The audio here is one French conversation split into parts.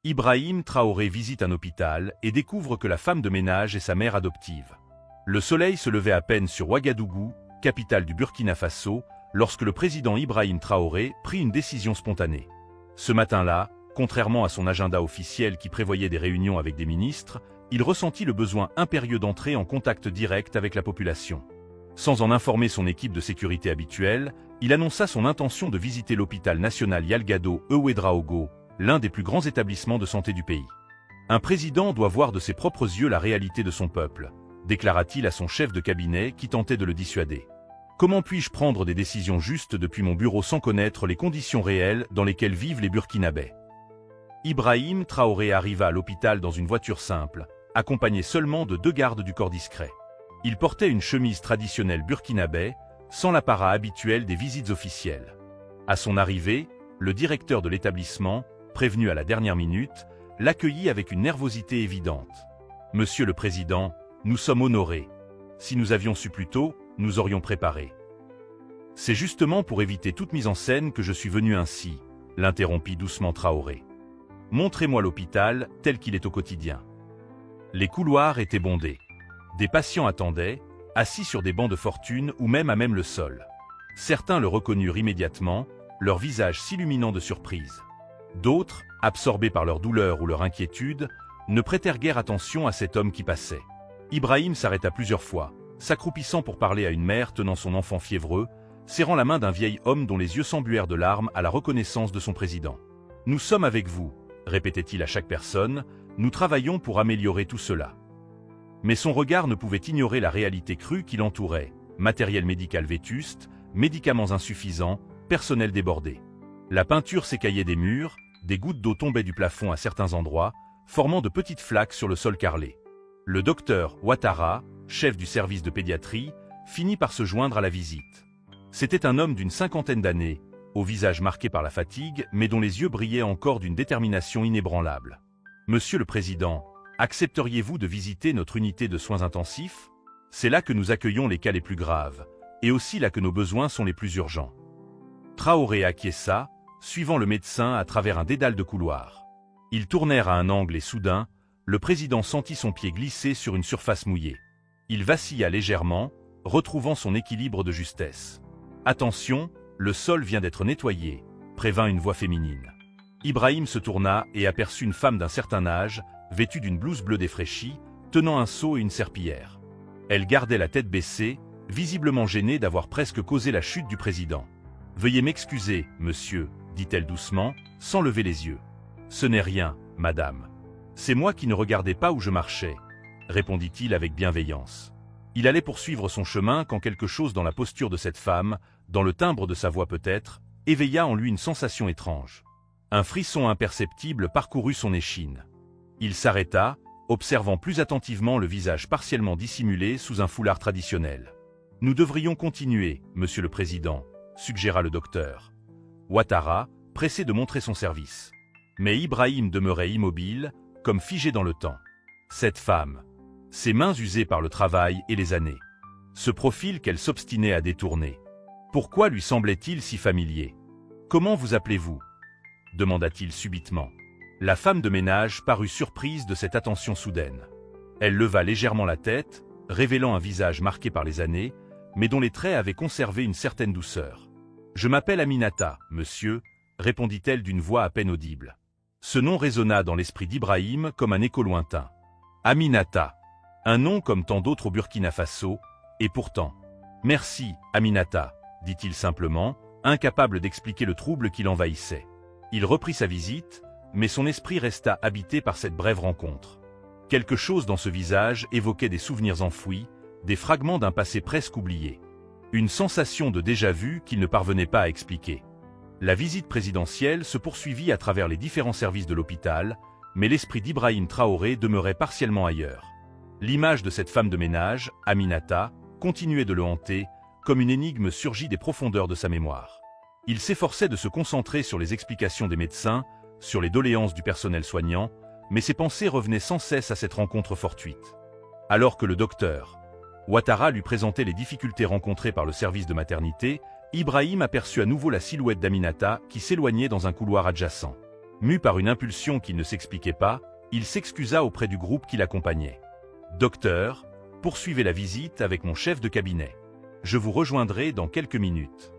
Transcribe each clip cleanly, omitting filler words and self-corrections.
Ibrahim Traoré visite un hôpital et découvre que la femme de ménage est sa mère adoptive. Le soleil se levait à peine sur Ouagadougou, capitale du Burkina Faso, lorsque le président Ibrahim Traoré prit une décision spontanée. Ce matin-là, contrairement à son agenda officiel qui prévoyait des réunions avec des ministres, il ressentit le besoin impérieux d'entrer en contact direct avec la population. Sans en informer son équipe de sécurité habituelle, il annonça son intention de visiter l'hôpital national Yalgado Ouédraogo, l'un des plus grands établissements de santé du pays. Un président doit voir de ses propres yeux la réalité de son peuple, déclara-t-il à son chef de cabinet qui tentait de le dissuader. Comment puis-je prendre des décisions justes depuis mon bureau sans connaître les conditions réelles dans lesquelles vivent les Burkinabés? Ibrahim Traoré arriva à l'hôpital dans une voiture simple, accompagné seulement de 2 gardes du corps discret. Il portait une chemise traditionnelle burkinabé, sans l'apparat habituel des visites officielles. À son arrivée, le directeur de l'établissement, prévenu à la dernière minute, l'accueillit avec une nervosité évidente. « Monsieur le Président, nous sommes honorés. Si nous avions su plus tôt, nous aurions préparé. » « C'est justement pour éviter toute mise en scène que je suis venu ainsi, » l'interrompit doucement Traoré. « Montrez-moi l'hôpital tel qu'il est au quotidien. » Les couloirs étaient bondés. Des patients attendaient, assis sur des bancs de fortune ou même à même le sol. Certains le reconnurent immédiatement, leur visage s'illuminant de surprise. D'autres, absorbés par leur douleur ou leur inquiétude, ne prêtèrent guère attention à cet homme qui passait. Ibrahim s'arrêta plusieurs fois, s'accroupissant pour parler à une mère tenant son enfant fiévreux, serrant la main d'un vieil homme dont les yeux s'embuèrent de larmes à la reconnaissance de son président. « Nous sommes avec vous », répétait-il à chaque personne, « nous travaillons pour améliorer tout cela. » Mais son regard ne pouvait ignorer la réalité crue qui l'entourait, matériel médical vétuste, médicaments insuffisants, personnel débordé. La peinture s'écaillait des murs, des gouttes d'eau tombaient du plafond à certains endroits, formant de petites flaques sur le sol carrelé. Le docteur Ouattara, chef du service de pédiatrie, finit par se joindre à la visite. C'était un homme d'une 50aine d'années, au visage marqué par la fatigue, mais dont les yeux brillaient encore d'une détermination inébranlable. « Monsieur le Président, accepteriez-vous de visiter notre unité de soins intensifs? C'est là que nous accueillons les cas les plus graves, et aussi là que nos besoins sont les plus urgents. » Traoré acquiesça, suivant le médecin à travers un dédale de couloirs. Ils tournèrent à un angle et soudain, le président sentit son pied glisser sur une surface mouillée. Il vacilla légèrement, retrouvant son équilibre de justesse. « Attention, le sol vient d'être nettoyé », prévint une voix féminine. Ibrahim se tourna et aperçut une femme d'un certain âge, vêtue d'une blouse bleue défraîchie, tenant un seau et une serpillière. Elle gardait la tête baissée, visiblement gênée d'avoir presque causé la chute du président. « Veuillez m'excuser, monsieur », dit-elle doucement, sans lever les yeux. « Ce n'est rien, madame. C'est moi qui ne regardais pas où je marchais, » répondit-il avec bienveillance. Il allait poursuivre son chemin quand quelque chose dans la posture de cette femme, dans le timbre de sa voix peut-être, éveilla en lui une sensation étrange. Un frisson imperceptible parcourut son échine. Il s'arrêta, observant plus attentivement le visage partiellement dissimulé sous un foulard traditionnel. « Nous devrions continuer, monsieur le président », suggéra le docteur. Ouattara, pressé de montrer son service. Mais Ibrahim demeurait immobile, comme figé dans le temps. Cette femme, ses mains usées par le travail et les années. Ce profil qu'elle s'obstinait à détourner. Pourquoi lui semblait-il si familier? « Comment vous appelez-vous » demanda-t-il subitement. La femme de ménage parut surprise de cette attention soudaine. Elle leva légèrement la tête, révélant un visage marqué par les années, mais dont les traits avaient conservé une certaine douceur. « Je m'appelle Aminata, monsieur », répondit-elle d'une voix à peine audible. Ce nom résonna dans l'esprit d'Ibrahim comme un écho lointain. Aminata. Un nom comme tant d'autres au Burkina Faso, et pourtant. « Merci, Aminata », dit-il simplement, incapable d'expliquer le trouble qui l'envahissait. Il reprit sa visite, mais son esprit resta habité par cette brève rencontre. Quelque chose dans ce visage évoquait des souvenirs enfouis, des fragments d'un passé presque oublié. Une sensation de déjà-vu qu'il ne parvenait pas à expliquer. La visite présidentielle se poursuivit à travers les différents services de l'hôpital, mais l'esprit d'Ibrahim Traoré demeurait partiellement ailleurs. L'image de cette femme de ménage, Aminata, continuait de le hanter, comme une énigme surgie des profondeurs de sa mémoire. Il s'efforçait de se concentrer sur les explications des médecins, sur les doléances du personnel soignant, mais ses pensées revenaient sans cesse à cette rencontre fortuite. Alors que le docteur Ouattara lui présentait les difficultés rencontrées par le service de maternité, Ibrahim aperçut à nouveau la silhouette d'Aminata qui s'éloignait dans un couloir adjacent. Mu par une impulsion qui ne s'expliquait pas, il s'excusa auprès du groupe qui l'accompagnait. « Docteur, poursuivez la visite avec mon chef de cabinet. Je vous rejoindrai dans quelques minutes. »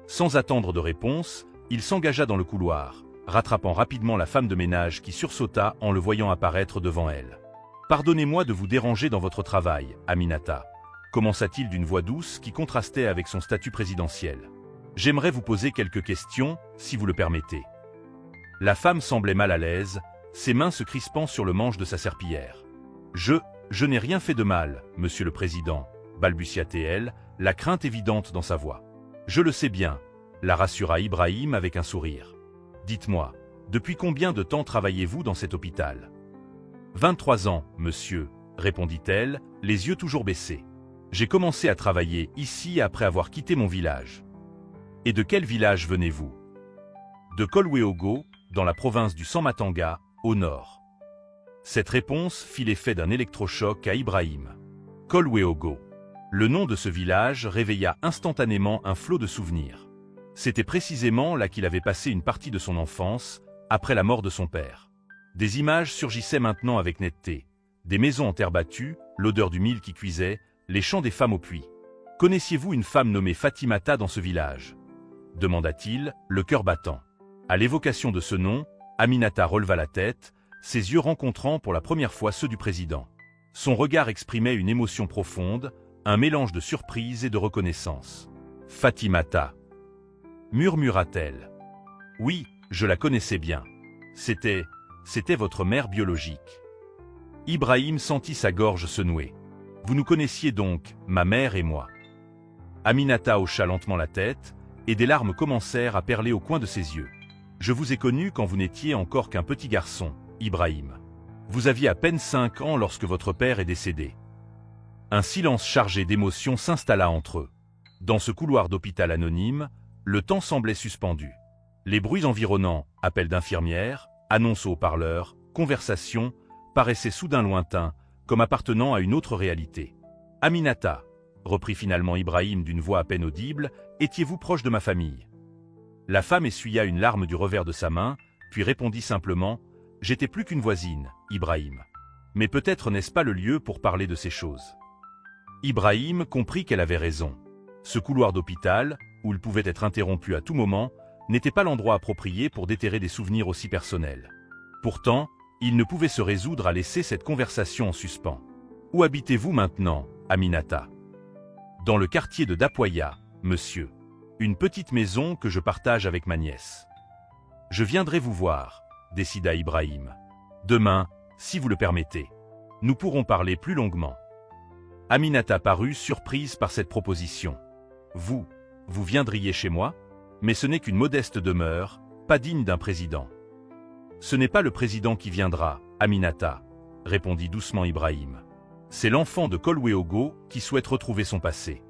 Sans attendre de réponse, il s'engagea dans le couloir, rattrapant rapidement la femme de ménage qui sursauta en le voyant apparaître devant elle. « Pardonnez-moi de vous déranger dans votre travail, Aminata, » commença-t-il d'une voix douce qui contrastait avec son statut présidentiel. « J'aimerais vous poser quelques questions, si vous le permettez. » La femme semblait mal à l'aise, ses mains se crispant sur le manche de sa serpillière. « Je n'ai rien fait de mal, monsieur le président, » balbutia-t-elle, la crainte évidente dans sa voix. « Je le sais bien, » la rassura Ibrahim avec un sourire. « Dites-moi, depuis combien de temps travaillez-vous dans cet hôpital ?»« 23 ans, monsieur, » répondit-elle, les yeux toujours baissés. « J'ai commencé à travailler ici après avoir quitté mon village. »« Et de quel village venez-vous ?»« De Kolweogo, dans la province du Sambatanga, au nord. » Cette réponse fit l'effet d'un électrochoc à Ibrahim. Kolweogo. Le nom de ce village réveilla instantanément un flot de souvenirs. C'était précisément là qu'il avait passé une partie de son enfance, après la mort de son père. Des images surgissaient maintenant avec netteté. Des maisons en terre battue, l'odeur du mil qui cuisait, les chants des femmes au puits. « Connaissiez-vous une femme nommée Fatimata dans ce village ?» demanda-t-il, le cœur battant. À l'évocation de ce nom, Aminata releva la tête, ses yeux rencontrant pour la première fois ceux du président. Son regard exprimait une émotion profonde, un mélange de surprise et de reconnaissance. « Fatimata » murmura-t-elle. « Oui, je la connaissais bien. C'était votre mère biologique. » Ibrahim sentit sa gorge se nouer. « Vous nous connaissiez donc, ma mère et moi. » Aminata hocha lentement la tête, et des larmes commencèrent à perler au coin de ses yeux. « Je vous ai connu quand vous n'étiez encore qu'un petit garçon, Ibrahim. Vous aviez à peine 5 ans lorsque votre père est décédé. » Un silence chargé d'émotions s'installa entre eux. Dans ce couloir d'hôpital anonyme, le temps semblait suspendu. Les bruits environnants, appels d'infirmières, annonces au haut-parleurs, conversations, paraissaient soudain lointains, comme appartenant à une autre réalité. « Aminata, » reprit finalement Ibrahim d'une voix à peine audible, « étiez-vous proche de ma famille ?» La femme essuya une larme du revers de sa main, puis répondit simplement « J'étais plus qu'une voisine, Ibrahim. Mais peut-être n'est-ce pas le lieu pour parler de ces choses. » Ibrahim comprit qu'elle avait raison. Ce couloir d'hôpital, où il pouvait être interrompu à tout moment, n'était pas l'endroit approprié pour déterrer des souvenirs aussi personnels. Pourtant, il ne pouvait se résoudre à laisser cette conversation en suspens. « Où habitez-vous maintenant, Aminata ?»« Dans le quartier de Dapoya, monsieur. Une petite maison que je partage avec ma nièce. »« Je viendrai vous voir, » décida Ibrahim. « Demain, si vous le permettez. Nous pourrons parler plus longuement. » Aminata parut surprise par cette proposition. « Vous viendriez chez moi? Mais ce n'est qu'une modeste demeure, pas digne d'un président. »« Ce n'est pas le président qui viendra, Aminata, » répondit doucement Ibrahim. « C'est l'enfant de Kolweogo qui souhaite retrouver son passé. »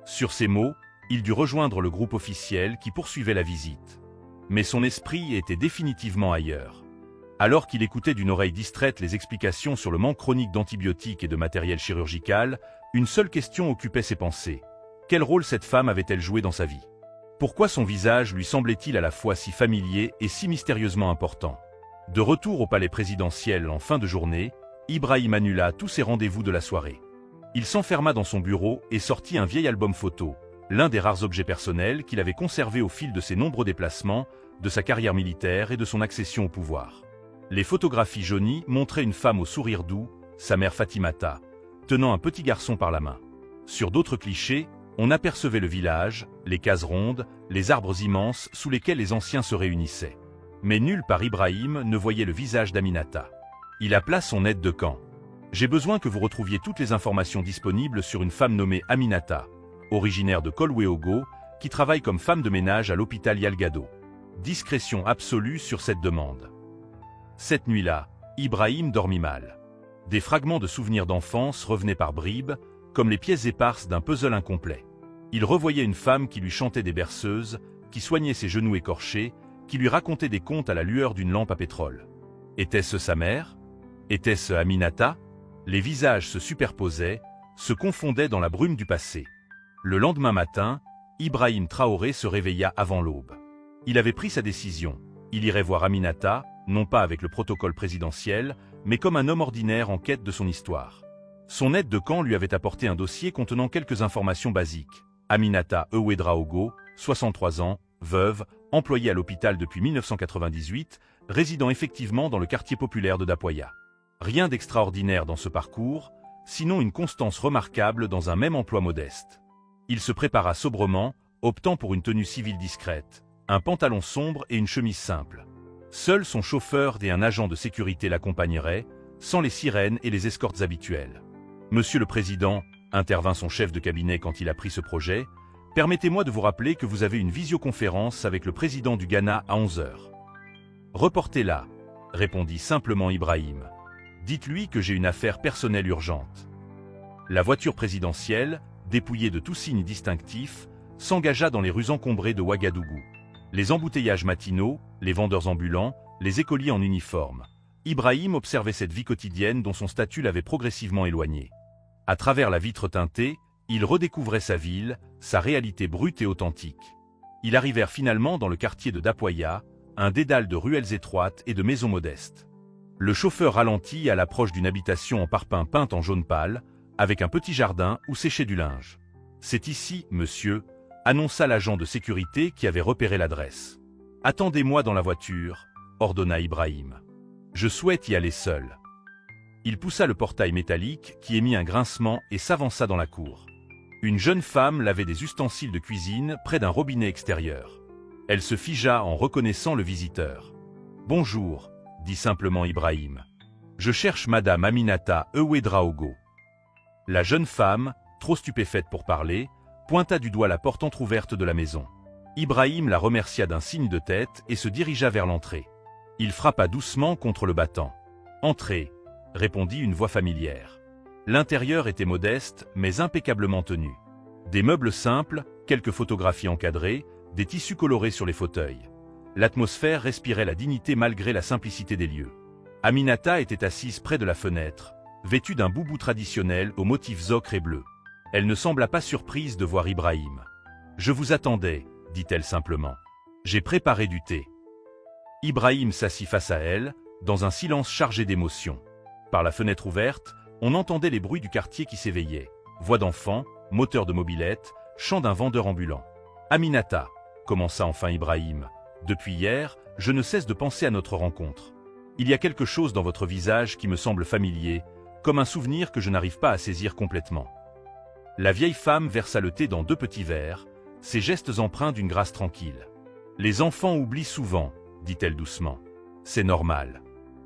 Sur ces mots, il dut rejoindre le groupe officiel qui poursuivait la visite. Mais son esprit était définitivement ailleurs. Alors qu'il écoutait d'une oreille distraite les explications sur le manque chronique d'antibiotiques et de matériel chirurgical, une seule question occupait ses pensées. Quel rôle cette femme avait-elle joué dans sa vie? Pourquoi son visage lui semblait-il à la fois si familier et si mystérieusement important? De retour au palais présidentiel en fin de journée, Ibrahim annula tous ses rendez-vous de la soirée. Il s'enferma dans son bureau et sortit un vieil album photo, l'un des rares objets personnels qu'il avait conservé au fil de ses nombreux déplacements, de sa carrière militaire et de son accession au pouvoir. Les photographies jaunies montraient une femme au sourire doux, sa mère Fatimata, tenant un petit garçon par la main. Sur d'autres clichés, on apercevait le village, les cases rondes, les arbres immenses sous lesquels les anciens se réunissaient. Mais nulle part Ibrahim ne voyait le visage d'Aminata. Il appela son aide de camp. « J'ai besoin que vous retrouviez toutes les informations disponibles sur une femme nommée Aminata, originaire de Kolweogo, qui travaille comme femme de ménage à l'hôpital Yalgado. » Discrétion absolue sur cette demande. Cette nuit-là, Ibrahim dormit mal. Des fragments de souvenirs d'enfance revenaient par bribes, comme les pièces éparses d'un puzzle incomplet. Il revoyait une femme qui lui chantait des berceuses, qui soignait ses genoux écorchés, qui lui racontait des contes à la lueur d'une lampe à pétrole. Était-ce sa mère? Était-ce Aminata? Les visages se superposaient, se confondaient dans la brume du passé. Le lendemain matin, Ibrahim Traoré se réveilla avant l'aube. Il avait pris sa décision. Il irait voir Aminata, non pas avec le protocole présidentiel, mais comme un homme ordinaire en quête de son histoire. Son aide de camp lui avait apporté un dossier contenant quelques informations basiques. Aminata Ouedraogo, 63 ans, veuve, employée à l'hôpital depuis 1998, résidant effectivement dans le quartier populaire de Dapoya. Rien d'extraordinaire dans ce parcours, sinon une constance remarquable dans un même emploi modeste. Il se prépara sobrement, optant pour une tenue civile discrète, un pantalon sombre et une chemise simple. Seul son chauffeur et un agent de sécurité l'accompagneraient, sans les sirènes et les escortes habituelles. « Monsieur le Président », intervint son chef de cabinet quand il apprit ce projet, « permettez-moi de vous rappeler que vous avez une visioconférence avec le président du Ghana à 11 h. »« Reportez-la », répondit simplement Ibrahim. « Dites-lui que j'ai une affaire personnelle urgente. » La voiture présidentielle, dépouillée de tout signe distinctif, s'engagea dans les rues encombrées de Ouagadougou. Les embouteillages matinaux, les vendeurs ambulants, les écoliers en uniforme. Ibrahim observait cette vie quotidienne dont son statut l'avait progressivement éloigné. À travers la vitre teintée, il redécouvrait sa ville, sa réalité brute et authentique. Ils arrivèrent finalement dans le quartier de Dapoya, un dédale de ruelles étroites et de maisons modestes. Le chauffeur ralentit à l'approche d'une habitation en parpaing peinte en jaune pâle, avec un petit jardin où séchait du linge. « C'est ici, monsieur », annonça l'agent de sécurité qui avait repéré l'adresse. « Attendez-moi dans la voiture », ordonna Ibrahim. « Je souhaite y aller seul. » Il poussa le portail métallique qui émit un grincement et s'avança dans la cour. Une jeune femme lavait des ustensiles de cuisine près d'un robinet extérieur. Elle se figea en reconnaissant le visiteur. « Bonjour », dit simplement Ibrahim. « Je cherche Madame Aminata Ouedraogo. » La jeune femme, trop stupéfaite pour parler, pointa du doigt la porte entr'ouverte de la maison. Ibrahim la remercia d'un signe de tête et se dirigea vers l'entrée. Il frappa doucement contre le battant. « Entrez », répondit une voix familière. L'intérieur était modeste, mais impeccablement tenu. Des meubles simples, quelques photographies encadrées, des tissus colorés sur les fauteuils. L'atmosphère respirait la dignité malgré la simplicité des lieux. Aminata était assise près de la fenêtre, vêtue d'un boubou traditionnel aux motifs ocre et bleu. Elle ne sembla pas surprise de voir Ibrahim. « Je vous attendais », dit-elle simplement. « J'ai préparé du thé. » Ibrahim s'assit face à elle, dans un silence chargé d'émotion. Par la fenêtre ouverte, on entendait les bruits du quartier qui s'éveillaient. Voix d'enfant, moteur de mobilette, chant d'un vendeur ambulant. « Aminata », commença enfin Ibrahim, « depuis hier, je ne cesse de penser à notre rencontre. Il y a quelque chose dans votre visage qui me semble familier, comme un souvenir que je n'arrive pas à saisir complètement. » La vieille femme versa le thé dans 2 petits verres, ses gestes empreints d'une grâce tranquille. « Les enfants oublient souvent, » dit-elle doucement. « C'est normal.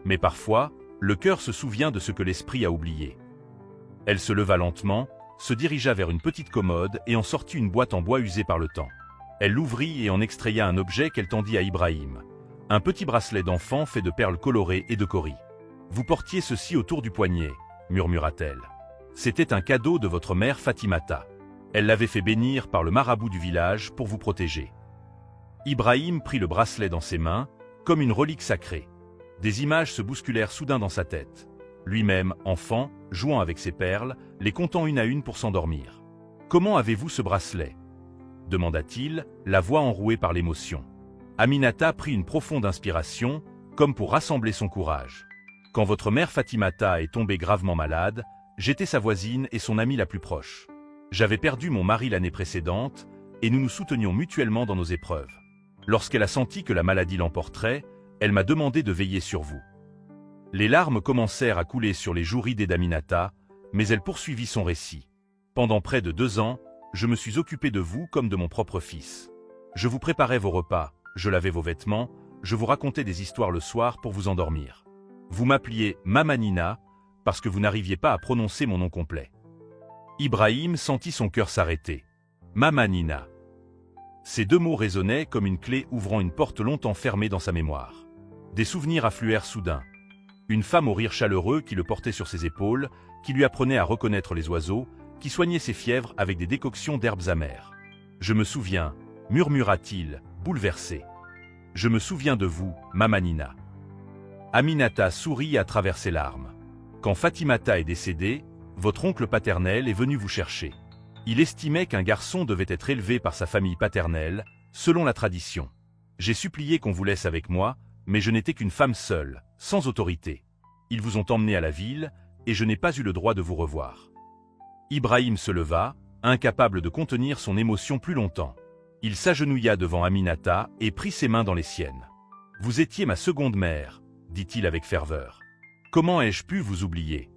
Mais parfois, le cœur se souvient de ce que l'esprit a oublié. » Elle se leva lentement, se dirigea vers une petite commode et en sortit une boîte en bois usée par le temps. Elle l'ouvrit et en extraya un objet qu'elle tendit à Ibrahim. Un petit bracelet d'enfant fait de perles colorées et de cauris. « Vous portiez ceci autour du poignet, » murmura-t-elle. « C'était un cadeau de votre mère Fatimata. Elle l'avait fait bénir par le marabout du village pour vous protéger. » Ibrahim prit le bracelet dans ses mains, comme une relique sacrée. Des images se bousculèrent soudain dans sa tête. Lui-même, enfant, jouant avec ses perles, les comptant une à une pour s'endormir. « Comment avez-vous ce bracelet » demanda-t-il, la voix enrouée par l'émotion. Aminata prit une profonde inspiration, comme pour rassembler son courage. « Quand votre mère Fatimata est tombée gravement malade, j'étais sa voisine et son amie la plus proche. J'avais perdu mon mari l'année précédente, et nous nous soutenions mutuellement dans nos épreuves. Lorsqu'elle a senti que la maladie l'emporterait, elle m'a demandé de veiller sur vous. » Les larmes commencèrent à couler sur les joues ridées d'Aminata, mais elle poursuivit son récit. « Pendant près de 2 ans, je me suis occupé de vous comme de mon propre fils. Je vous préparais vos repas, je lavais vos vêtements, je vous racontais des histoires le soir pour vous endormir. Vous m'appeliez Mamanina, parce que vous n'arriviez pas à prononcer mon nom complet. » Ibrahim sentit son cœur s'arrêter. Mamanina. Ces 2 mots résonnaient comme une clé ouvrant une porte longtemps fermée dans sa mémoire. Des souvenirs affluèrent soudain. Une femme au rire chaleureux qui le portait sur ses épaules, qui lui apprenait à reconnaître les oiseaux, qui soignait ses fièvres avec des décoctions d'herbes amères. « Je me souviens », murmura-t-il, bouleversé. « Je me souviens de vous, Mamanina. » Aminata sourit à travers ses larmes. « Quand Fatimata est décédée, votre oncle paternel est venu vous chercher. Il estimait qu'un garçon devait être élevé par sa famille paternelle, selon la tradition. J'ai supplié qu'on vous laisse avec moi, mais je n'étais qu'une femme seule, sans autorité. Ils vous ont emmené à la ville, et je n'ai pas eu le droit de vous revoir. » Ibrahim se leva, incapable de contenir son émotion plus longtemps. Il s'agenouilla devant Aminata et prit ses mains dans les siennes. « Vous étiez ma seconde mère, » dit-il avec ferveur. « Comment ai-je pu vous oublier ?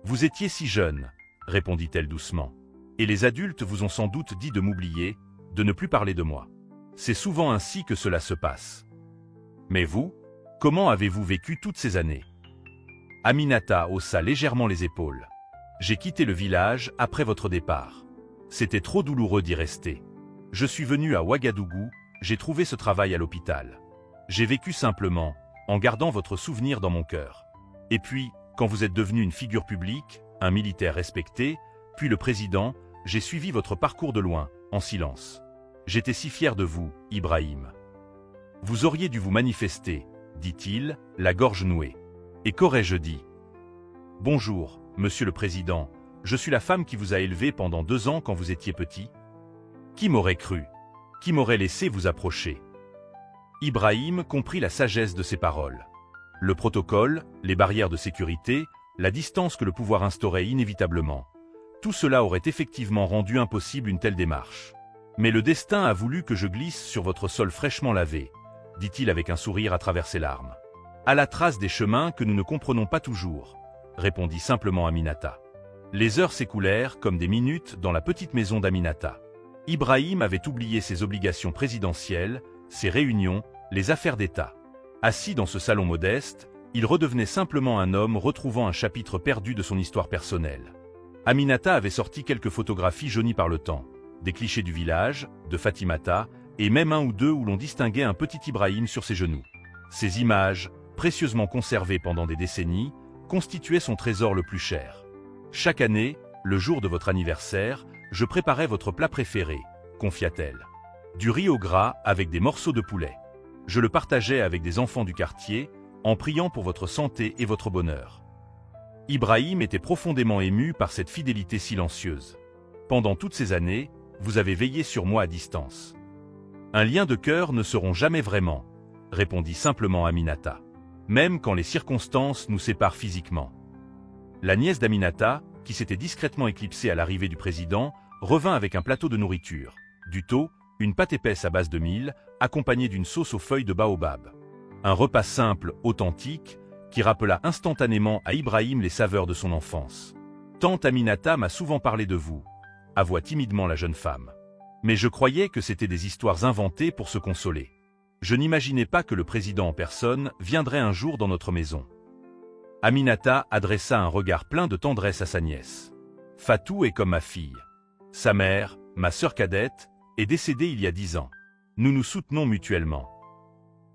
Vous étiez si jeune, » répondit-elle doucement. « Et les adultes vous ont sans doute dit de m'oublier, de ne plus parler de moi. C'est souvent ainsi que cela se passe. Mais vous, comment avez-vous vécu toutes ces années ?» Aminata haussa légèrement les épaules. « J'ai quitté le village après votre départ. C'était trop douloureux d'y rester. Je suis venu à Ouagadougou, j'ai trouvé ce travail à l'hôpital. J'ai vécu simplement, en gardant votre souvenir dans mon cœur. Et puis, quand vous êtes devenu une figure publique, un militaire respecté, puis le président, j'ai suivi votre parcours de loin, en silence. J'étais si fier de vous, Ibrahim. Vous auriez dû vous manifester, dit-il, la gorge nouée. Et qu'aurais-je dit ? Bonjour, monsieur le président, je suis la femme qui vous a élevé pendant 2 ans quand vous étiez petit. Qui m'aurait cru ? Qui m'aurait laissé vous approcher ? Ibrahim comprit la sagesse de ces paroles. Le protocole, les barrières de sécurité, la distance que le pouvoir instaurait inévitablement, tout cela aurait effectivement rendu impossible une telle démarche. Mais le destin a voulu que je glisse sur votre sol fraîchement lavé, dit-il avec un sourire à travers ses larmes. À la trace des chemins que nous ne comprenons pas toujours, répondit simplement Aminata. Les heures s'écoulèrent comme des minutes dans la petite maison d'Aminata. Ibrahim avait oublié ses obligations présidentielles, ses réunions, les affaires d'État. Assis dans ce salon modeste, il redevenait simplement un homme retrouvant un chapitre perdu de son histoire personnelle. Aminata avait sorti quelques photographies jaunies par le temps, des clichés du village, de Fatimata, et même un ou deux où l'on distinguait un petit Ibrahim sur ses genoux. Ces images, précieusement conservées pendant des décennies, constituaient son trésor le plus cher. Chaque année, le jour de votre anniversaire, je préparais votre plat préféré, confia-t-elle. Du riz au gras avec des morceaux de poulet. Je le partageais avec des enfants du quartier, en priant pour votre santé et votre bonheur. Ibrahim était profondément ému par cette fidélité silencieuse. Pendant toutes ces années, vous avez veillé sur moi à distance. Un lien de cœur ne seront jamais vraiment, répondit simplement Aminata. Même quand les circonstances nous séparent physiquement. La nièce d'Aminata, qui s'était discrètement éclipsée à l'arrivée du président, revint avec un plateau de nourriture, du thau, une pâte épaisse à base de mil, accompagnée d'une sauce aux feuilles de baobab. Un repas simple, authentique, qui rappela instantanément à Ibrahim les saveurs de son enfance. « Tante Aminata m'a souvent parlé de vous », avoua timidement la jeune femme. « Mais je croyais que c'était des histoires inventées pour se consoler. Je n'imaginais pas que le président en personne viendrait un jour dans notre maison. » Aminata adressa un regard plein de tendresse à sa nièce. « Fatou est comme ma fille. Sa mère, ma sœur cadette, est décédée il y a 10 ans. Nous nous soutenons mutuellement. »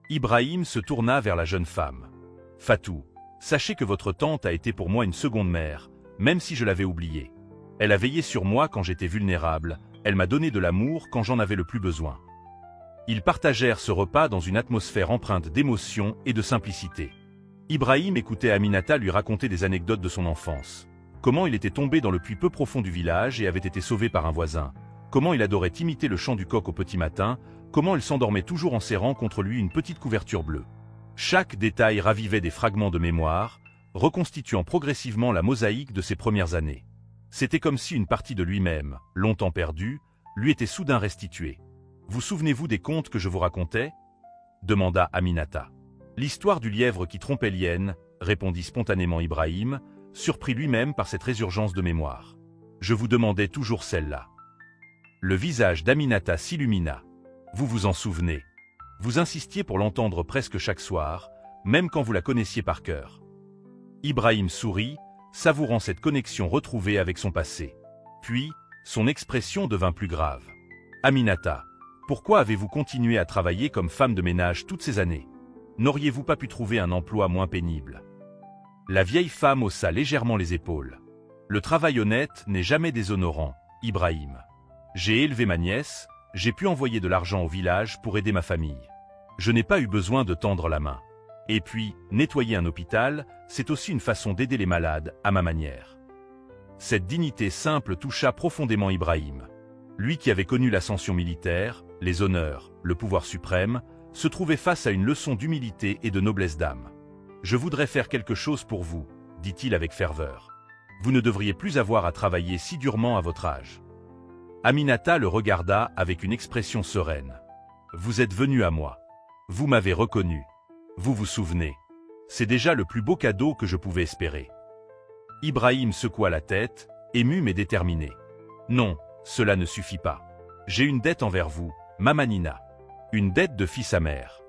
Ibrahim se tourna vers la jeune femme. « Fatou, sachez que votre tante a été pour moi une seconde mère, même si je l'avais oubliée. Elle a veillé sur moi quand j'étais vulnérable, elle m'a donné de l'amour quand j'en avais le plus besoin. » Ils partagèrent ce repas dans une atmosphère empreinte d'émotion et de simplicité. Ibrahim écoutait Aminata lui raconter des anecdotes de son enfance. Comment il était tombé dans le puits peu profond du village et avait été sauvé par un voisin. Comment il adorait imiter le chant du coq au petit matin. Comment elle s'endormait toujours en serrant contre lui une petite couverture bleue. Chaque détail ravivait des fragments de mémoire, reconstituant progressivement la mosaïque de ses premières années. C'était comme si une partie de lui-même, longtemps perdue, lui était soudain restituée. « Vous souvenez-vous des contes que je vous racontais » demanda Aminata. « L'histoire du lièvre qui trompait l'hyène » répondit spontanément Ibrahim, surpris lui-même par cette résurgence de mémoire. « Je vous demandais toujours celle-là. » Le visage d'Aminata s'illumina. « Vous vous en souvenez. Vous insistiez pour l'entendre presque chaque soir, même quand vous la connaissiez par cœur. » Ibrahim sourit, savourant cette connexion retrouvée avec son passé. Puis, son expression devint plus grave. « Aminata, pourquoi avez-vous continué à travailler comme femme de ménage toutes ces années? N'auriez-vous pas pu trouver un emploi moins pénible ?» La vieille femme haussa légèrement les épaules. « Le travail honnête n'est jamais déshonorant, Ibrahim. J'ai élevé ma nièce, j'ai pu envoyer de l'argent au village pour aider ma famille. Je n'ai pas eu besoin de tendre la main. Et puis, nettoyer un hôpital, c'est aussi une façon d'aider les malades, à ma manière. » Cette dignité simple toucha profondément Ibrahim. Lui qui avait connu l'ascension militaire, les honneurs, le pouvoir suprême, se trouvait face à une leçon d'humilité et de noblesse d'âme. « Je voudrais faire quelque chose pour vous, » dit-il avec ferveur. « Vous ne devriez plus avoir à travailler si durement à votre âge. » Aminata le regarda avec une expression sereine. « Vous êtes venu à moi. Vous m'avez reconnu. Vous vous souvenez. C'est déjà le plus beau cadeau que je pouvais espérer. » Ibrahim secoua la tête, ému mais déterminé. « Non, cela ne suffit pas. J'ai une dette envers vous, Mama Nina. Une dette de fils à mère. »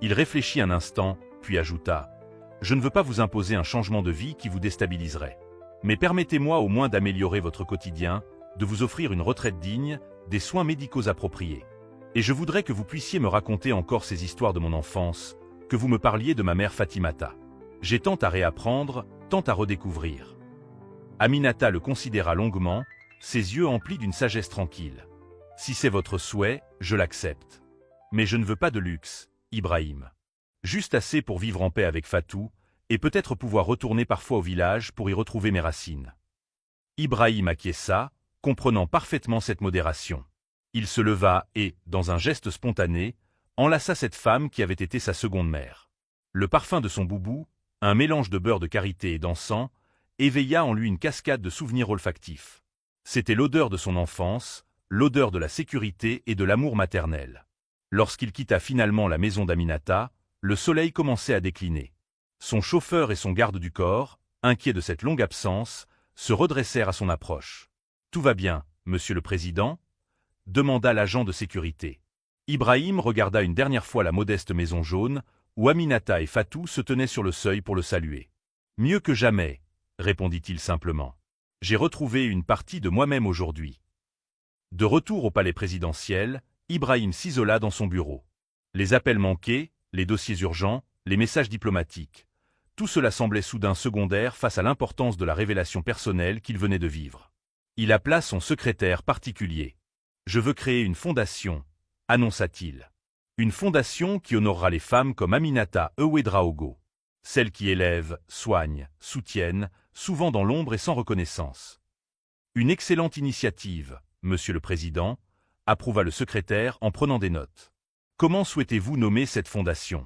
Il réfléchit un instant, puis ajouta « Je ne veux pas vous imposer un changement de vie qui vous déstabiliserait. Mais permettez-moi au moins d'améliorer votre quotidien, de vous offrir une retraite digne, des soins médicaux appropriés. Et je voudrais que vous puissiez me raconter encore ces histoires de mon enfance, que vous me parliez de ma mère Fatimata. J'ai tant à réapprendre, tant à redécouvrir. » Aminata le considéra longuement, ses yeux emplis d'une sagesse tranquille. « Si c'est votre souhait, je l'accepte. Mais je ne veux pas de luxe, Ibrahim. Juste assez pour vivre en paix avec Fatou, et peut-être pouvoir retourner parfois au village pour y retrouver mes racines. » Ibrahim acquiesça, comprenant parfaitement cette modération. Il se leva et, dans un geste spontané, enlaça cette femme qui avait été sa seconde mère. Le parfum de son boubou, un mélange de beurre de karité et d'encens, éveilla en lui une cascade de souvenirs olfactifs. C'était l'odeur de son enfance, l'odeur de la sécurité et de l'amour maternel. Lorsqu'il quitta finalement la maison d'Aminata, le soleil commençait à décliner. Son chauffeur et son garde du corps, inquiets de cette longue absence, se redressèrent à son approche. « Tout va bien, monsieur le président ?» demanda l'agent de sécurité. Ibrahim regarda une dernière fois la modeste maison jaune, où Aminata et Fatou se tenaient sur le seuil pour le saluer. « Mieux que jamais, » répondit-il simplement. « J'ai retrouvé une partie de moi-même aujourd'hui. » De retour au palais présidentiel, Ibrahim s'isola dans son bureau. Les appels manqués, les dossiers urgents, les messages diplomatiques. Tout cela semblait soudain secondaire face à l'importance de la révélation personnelle qu'il venait de vivre. Il appela son secrétaire particulier. « Je veux créer une fondation », annonça-t-il. « Une fondation qui honorera les femmes comme Aminata Ouedraogo. Celles qui élèvent, soignent, soutiennent, souvent dans l'ombre et sans reconnaissance. » « Une excellente initiative, monsieur le président », approuva le secrétaire en prenant des notes. « Comment souhaitez-vous nommer cette fondation ?»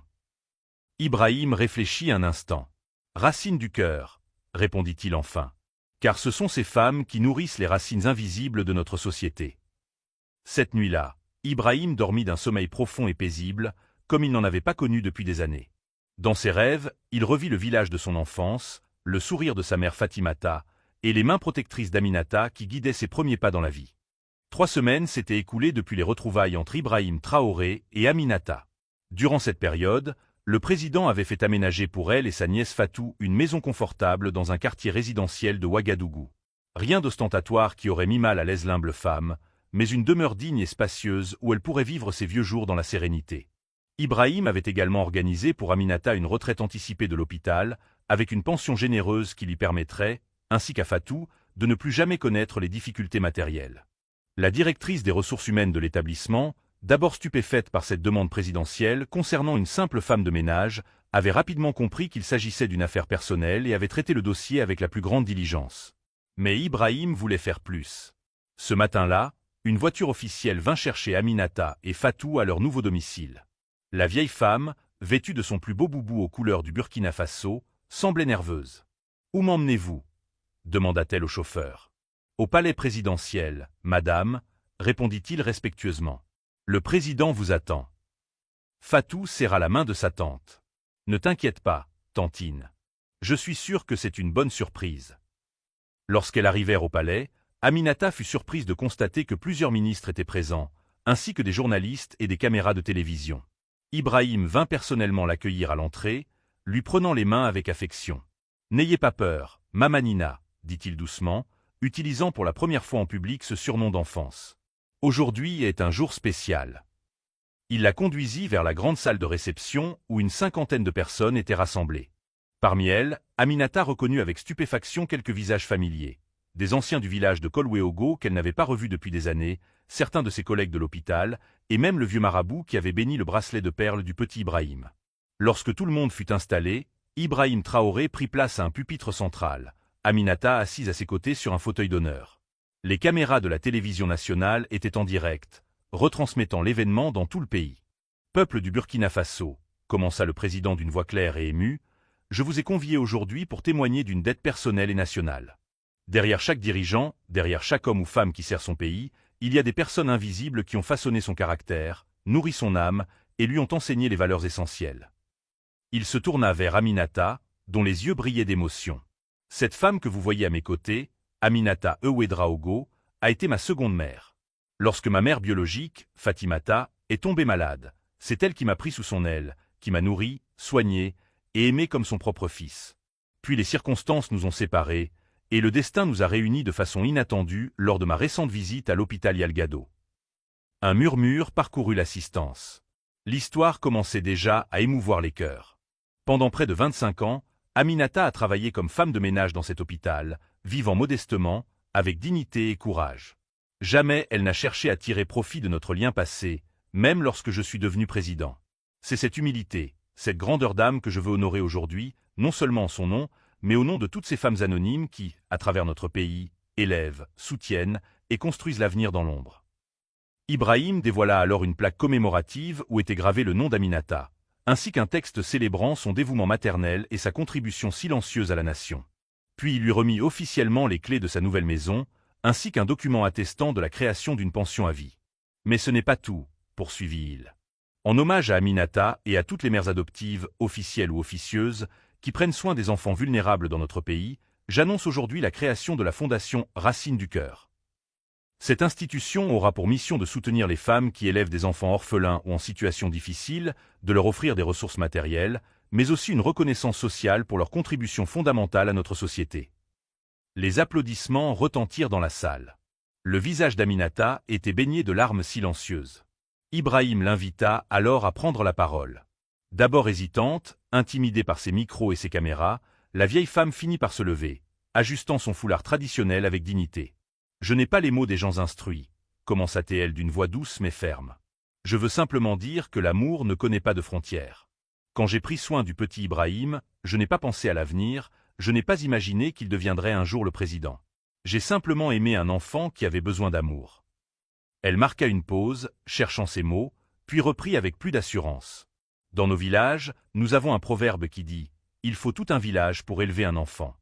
Ibrahim réfléchit un instant. « Racines du cœur », répondit-il enfin. « Car ce sont ces femmes qui nourrissent les racines invisibles de notre société. » Cette nuit-là, Ibrahim dormit d'un sommeil profond et paisible, comme il n'en avait pas connu depuis des années. Dans ses rêves, il revit le village de son enfance, le sourire de sa mère Fatimata, et les mains protectrices d'Aminata qui guidaient ses premiers pas dans la vie. 3 semaines s'étaient écoulées depuis les retrouvailles entre Ibrahim Traoré et Aminata. Durant cette période, le président avait fait aménager pour elle et sa nièce Fatou une maison confortable dans un quartier résidentiel de Ouagadougou. Rien d'ostentatoire qui aurait mis mal à l'aise l'humble femme, mais une demeure digne et spacieuse où elle pourrait vivre ses vieux jours dans la sérénité. Ibrahim avait également organisé pour Aminata une retraite anticipée de l'hôpital, avec une pension généreuse qui lui permettrait, ainsi qu'à Fatou, de ne plus jamais connaître les difficultés matérielles. La directrice des ressources humaines de l'établissement, d'abord stupéfaite par cette demande présidentielle concernant une simple femme de ménage, avait rapidement compris qu'il s'agissait d'une affaire personnelle et avait traité le dossier avec la plus grande diligence. Mais Ibrahim voulait faire plus. Ce matin-là, une voiture officielle vint chercher Aminata et Fatou à leur nouveau domicile. La vieille femme, vêtue de son plus beau boubou aux couleurs du Burkina Faso, semblait nerveuse. « Où m'emmenez-vous » demanda-t-elle au chauffeur. « Au palais présidentiel, madame » répondit-il respectueusement. « Le président vous attend. » Fatou serra la main de sa tante. « Ne t'inquiète pas, tantine. Je suis sûr que c'est une bonne surprise. » Lorsqu'elles arrivèrent au palais, Aminata fut surprise de constater que plusieurs ministres étaient présents, ainsi que des journalistes et des caméras de télévision. Ibrahim vint personnellement l'accueillir à l'entrée, lui prenant les mains avec affection. « N'ayez pas peur, Mama Nina » dit-il doucement, utilisant pour la première fois en public ce surnom d'enfance. « Aujourd'hui est un jour spécial. » Il la conduisit vers la grande salle de réception où une 50aine de personnes étaient rassemblées. Parmi elles, Aminata reconnut avec stupéfaction quelques visages familiers. Des anciens du village de Kolweogo qu'elle n'avait pas revus depuis des années, certains de ses collègues de l'hôpital, et même le vieux marabout qui avait béni le bracelet de perles du petit Ibrahim. Lorsque tout le monde fut installé, Ibrahim Traoré prit place à un pupitre central, Aminata assise à ses côtés sur un fauteuil d'honneur. Les caméras de la télévision nationale étaient en direct, retransmettant l'événement dans tout le pays. Peuple du Burkina Faso, commença le président d'une voix claire et émue, je vous ai convié aujourd'hui pour témoigner d'une dette personnelle et nationale. Derrière chaque dirigeant, derrière chaque homme ou femme qui sert son pays, il y a des personnes invisibles qui ont façonné son caractère, nourri son âme et lui ont enseigné les valeurs essentielles. Il se tourna vers Aminata, dont les yeux brillaient d'émotion. Cette femme que vous voyez à mes côtés, Aminata Ouedraogo, a été ma seconde mère. Lorsque ma mère biologique, Fatimata, est tombée malade, c'est elle qui m'a pris sous son aile, qui m'a nourri, soigné et aimé comme son propre fils. Puis les circonstances nous ont séparés, et le destin nous a réunis de façon inattendue lors de ma récente visite à l'hôpital Yalgado. Un murmure parcourut l'assistance. L'histoire commençait déjà à émouvoir les cœurs. Pendant près de 25 ans, Aminata a travaillé comme femme de ménage dans cet hôpital, vivant modestement, avec dignité et courage. Jamais elle n'a cherché à tirer profit de notre lien passé, même lorsque je suis devenu président. C'est cette humilité, cette grandeur d'âme que je veux honorer aujourd'hui, non seulement en son nom, mais au nom de toutes ces femmes anonymes qui, à travers notre pays, élèvent, soutiennent et construisent l'avenir dans l'ombre. Ibrahim dévoila alors une plaque commémorative où était gravé le nom d'Aminata, ainsi qu'un texte célébrant son dévouement maternel et sa contribution silencieuse à la nation. Puis il lui remit officiellement les clés de sa nouvelle maison, ainsi qu'un document attestant de la création d'une pension à vie. Mais ce n'est pas tout, poursuivit-il. En hommage à Aminata et à toutes les mères adoptives, officielles ou officieuses, qui prennent soin des enfants vulnérables dans notre pays, j'annonce aujourd'hui la création de la Fondation Racines du Cœur. Cette institution aura pour mission de soutenir les femmes qui élèvent des enfants orphelins ou en situation difficile, de leur offrir des ressources matérielles, mais aussi une reconnaissance sociale pour leur contribution fondamentale à notre société. Les applaudissements retentirent dans la salle. Le visage d'Aminata était baigné de larmes silencieuses. Ibrahim l'invita alors à prendre la parole. D'abord hésitante, intimidée par ses micros et ses caméras, la vieille femme finit par se lever, ajustant son foulard traditionnel avec dignité. « Je n'ai pas les mots des gens instruits », commença-t-elle d'une voix douce mais ferme. « Je veux simplement dire que l'amour ne connaît pas de frontières. Quand j'ai pris soin du petit Ibrahim, je n'ai pas pensé à l'avenir, je n'ai pas imaginé qu'il deviendrait un jour le président. J'ai simplement aimé un enfant qui avait besoin d'amour. » Elle marqua une pause, cherchant ses mots, puis reprit avec plus d'assurance. Dans nos villages, nous avons un proverbe qui dit « Il faut tout un village pour élever un enfant ».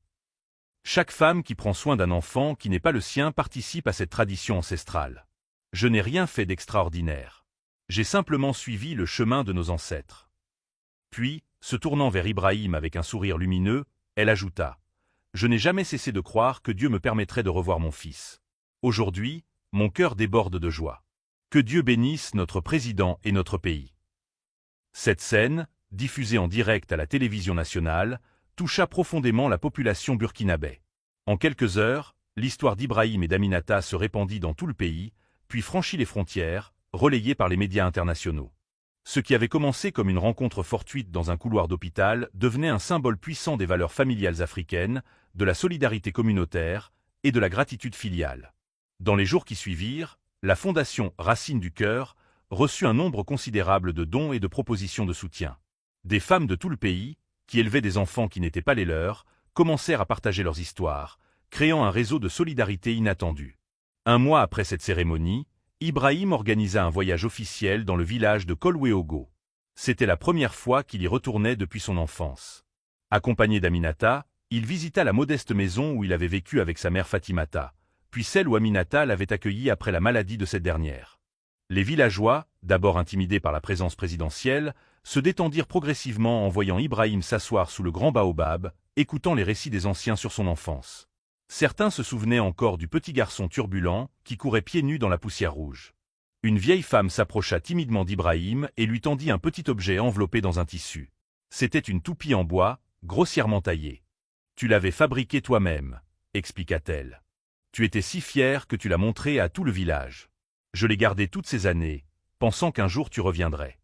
Chaque femme qui prend soin d'un enfant qui n'est pas le sien participe à cette tradition ancestrale. Je n'ai rien fait d'extraordinaire. J'ai simplement suivi le chemin de nos ancêtres. Puis, se tournant vers Ibrahim avec un sourire lumineux, elle ajouta « Je n'ai jamais cessé de croire que Dieu me permettrait de revoir mon fils. Aujourd'hui, mon cœur déborde de joie. Que Dieu bénisse notre président et notre pays. » Cette scène, diffusée en direct à la télévision nationale, toucha profondément la population burkinabé. En quelques heures, l'histoire d'Ibrahim et d'Aminata se répandit dans tout le pays, puis franchit les frontières, relayée par les médias internationaux. Ce qui avait commencé comme une rencontre fortuite dans un couloir d'hôpital devenait un symbole puissant des valeurs familiales africaines, de la solidarité communautaire et de la gratitude filiale. Dans les jours qui suivirent, la Fondation Racines du Cœur reçut un nombre considérable de dons et de propositions de soutien. Des femmes de tout le pays, qui élevaient des enfants qui n'étaient pas les leurs, commencèrent à partager leurs histoires, créant un réseau de solidarité inattendu. Un mois après cette cérémonie, Ibrahim organisa un voyage officiel dans le village de Kolweogo. C'était la première fois qu'il y retournait depuis son enfance. Accompagné d'Aminata, il visita la modeste maison où il avait vécu avec sa mère Fatimata, puis celle où Aminata l'avait accueilli après la maladie de cette dernière. Les villageois, d'abord intimidés par la présence présidentielle, se détendirent progressivement en voyant Ibrahim s'asseoir sous le grand baobab, écoutant les récits des anciens sur son enfance. Certains se souvenaient encore du petit garçon turbulent qui courait pieds nus dans la poussière rouge. Une vieille femme s'approcha timidement d'Ibrahim et lui tendit un petit objet enveloppé dans un tissu. C'était une toupie en bois, grossièrement taillée. « Tu l'avais fabriquée toi-même », expliqua-t-elle. « Tu étais si fier que tu l'as montrée à tout le village. Je l'ai gardée toutes ces années, pensant qu'un jour tu reviendrais. »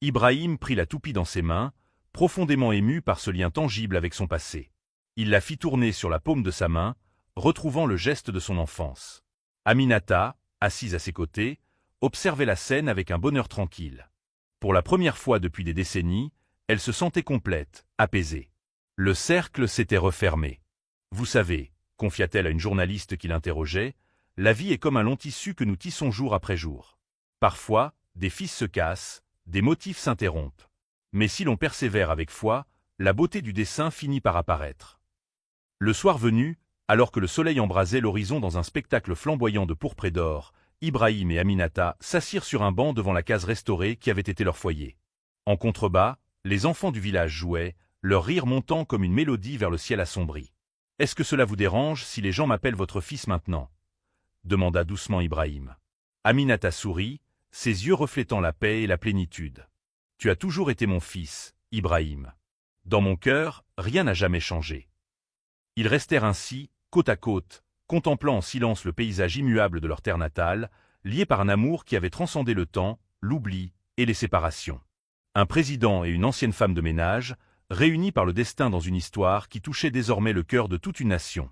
Ibrahim prit la toupie dans ses mains, profondément ému par ce lien tangible avec son passé. Il la fit tourner sur la paume de sa main, retrouvant le geste de son enfance. Aminata, assise à ses côtés, observait la scène avec un bonheur tranquille. Pour la première fois depuis des décennies, elle se sentait complète, apaisée. Le cercle s'était refermé. « Vous savez, » confia-t-elle à une journaliste qui l'interrogeait, « la vie est comme un long tissu que nous tissons jour après jour. Parfois, des fils se cassent, des motifs s'interrompent. Mais si l'on persévère avec foi, la beauté du dessin finit par apparaître. Le soir venu, alors que le soleil embrasait l'horizon dans un spectacle flamboyant de pourpre et d'or, Ibrahim et Aminata s'assirent sur un banc devant la case restaurée qui avait été leur foyer. En contrebas, les enfants du village jouaient, leur rire montant comme une mélodie vers le ciel assombri. « Est-ce que cela vous dérange si les gens m'appellent votre fils maintenant » demanda doucement Ibrahim. Aminata sourit, ses yeux reflétant la paix et la plénitude. « Tu as toujours été mon fils, Ibrahim. Dans mon cœur, rien n'a jamais changé. » Ils restèrent ainsi, côte à côte, contemplant en silence le paysage immuable de leur terre natale, liés par un amour qui avait transcendé le temps, l'oubli et les séparations. Un président et une ancienne femme de ménage, réunis par le destin dans une histoire qui touchait désormais le cœur de toute une nation.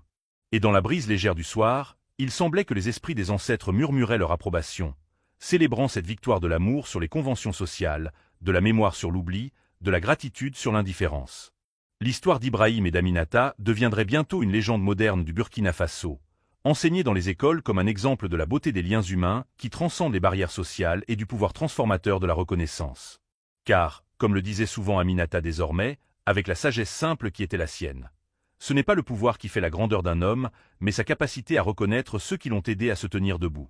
Et dans la brise légère du soir, il semblait que les esprits des ancêtres murmuraient leur approbation, célébrant cette victoire de l'amour sur les conventions sociales, de la mémoire sur l'oubli, de la gratitude sur l'indifférence. L'histoire d'Ibrahim et d'Aminata deviendrait bientôt une légende moderne du Burkina Faso, enseignée dans les écoles comme un exemple de la beauté des liens humains qui transcendent les barrières sociales et du pouvoir transformateur de la reconnaissance. Car, comme le disait souvent Aminata désormais, avec la sagesse simple qui était la sienne, ce n'est pas le pouvoir qui fait la grandeur d'un homme, mais sa capacité à reconnaître ceux qui l'ont aidé à se tenir debout.